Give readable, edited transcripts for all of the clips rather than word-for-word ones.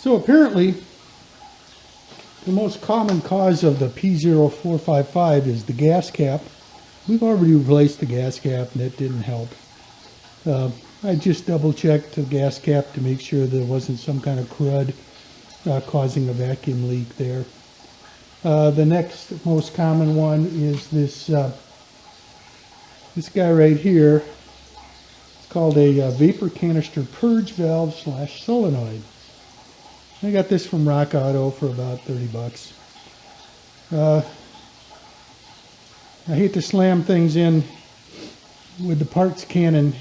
So apparently, the most common cause of the P0455 is the gas cap. We've already replaced the gas cap and that didn't help. I just double checked the gas cap to make sure there wasn't some kind of crud causing a vacuum leak there. The next most common one is this guy right here. It's called a vapor canister purge valve / solenoid. I got this from Rock Auto for about 30 bucks. I hate to slam things in with the parts cannon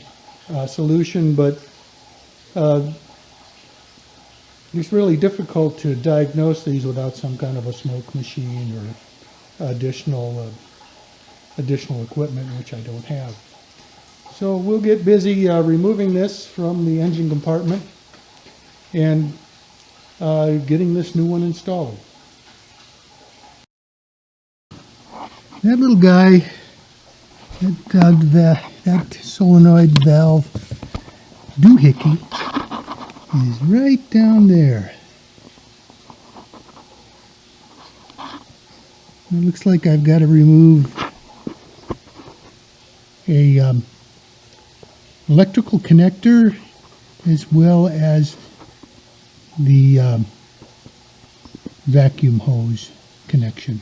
solution, but it's really difficult to diagnose these without some kind of a smoke machine or additional equipment, which I don't have. So we'll get busy removing this from the engine compartment and getting this new one installed. That little guy, that solenoid valve doohickey is right down there. It looks like I've got to remove a electrical connector as well as the vacuum hose connection.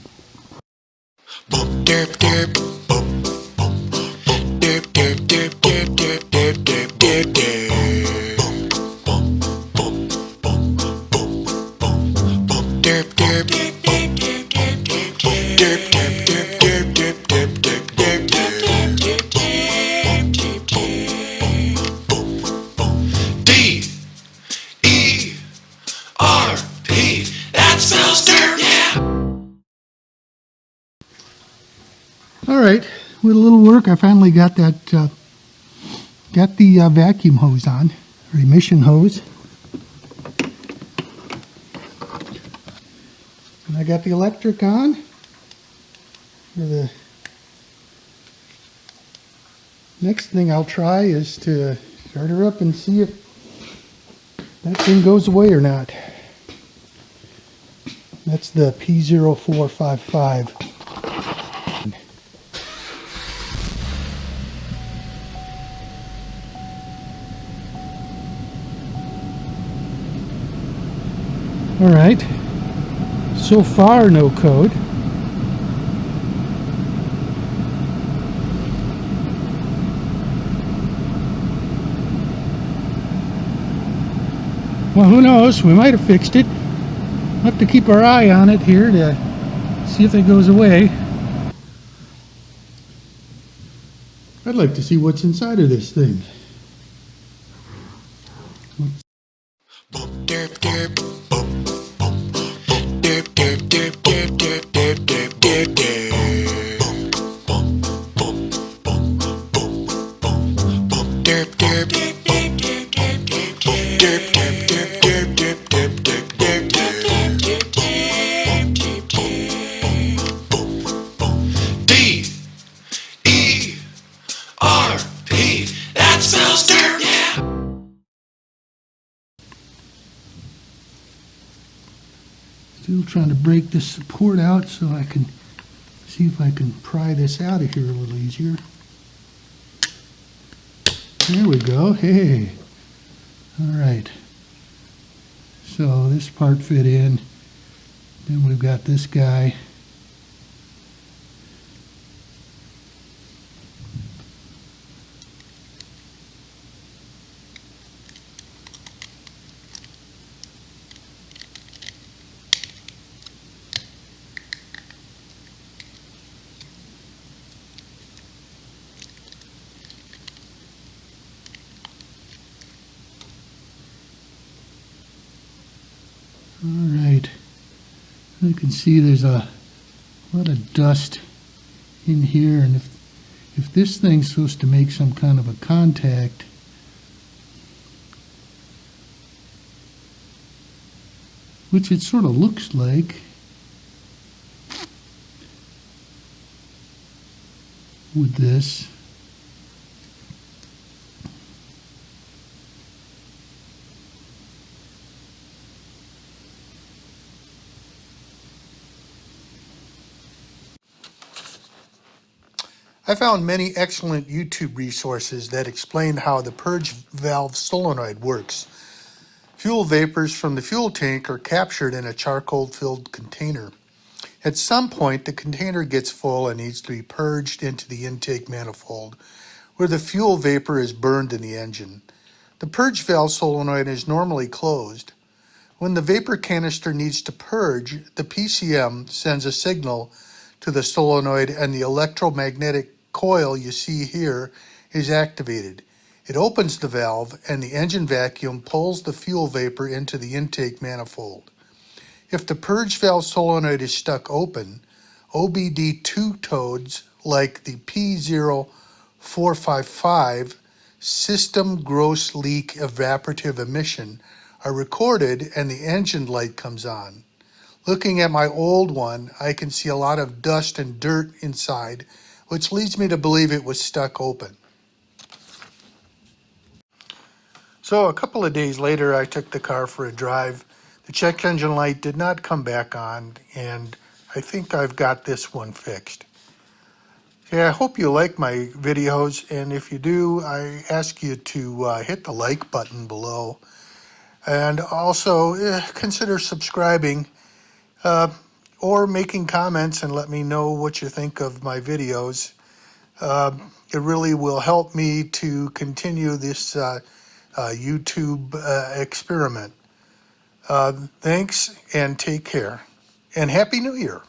Alright, with a little work I finally got that the vacuum hose on, or emission hose. And I got the electric on. The next thing I'll try is to start her up and see if that thing goes away or not. That's the P0455. Alright, so far no code. Well, who knows, we might have fixed it. We'll have to keep our eye on it here to see if it goes away. I'd like to see what's inside of this thing. Still trying to break this support out so I can see if I can pry this out of here a little easier. There we go. Hey. Alright. So this part fit in. Then we've got this guy. Alright, you can see there's a lot of dust in here, and if this thing's supposed to make some kind of a contact, which it sort of looks like, with this, I found many excellent YouTube resources that explain how the purge valve solenoid works. Fuel vapors from the fuel tank are captured in a charcoal-filled container. At some point, the container gets full and needs to be purged into the intake manifold, where the fuel vapor is burned in the engine. The purge valve solenoid is normally closed. When the vapor canister needs to purge, the PCM sends a signal to the solenoid and the electromagnetic coil you see here is activated. It opens the valve and the engine vacuum pulls the fuel vapor into the intake manifold. If the purge valve solenoid is stuck open, OBDII toads like the P0455 system gross leak evaporative emission are recorded and the engine light comes on. Looking at my old one, I can see a lot of dust and dirt inside, which leads me to believe it was stuck open. So a couple of days later, I took the car for a drive. The check engine light did not come back on, and I think I've got this one fixed. Yeah, I hope you like my videos, and if you do, I ask you to hit the like button below. And also consider subscribing or making comments and let me know what you think of my videos. It really will help me to continue this YouTube experiment. Thanks and take care. And Happy New Year.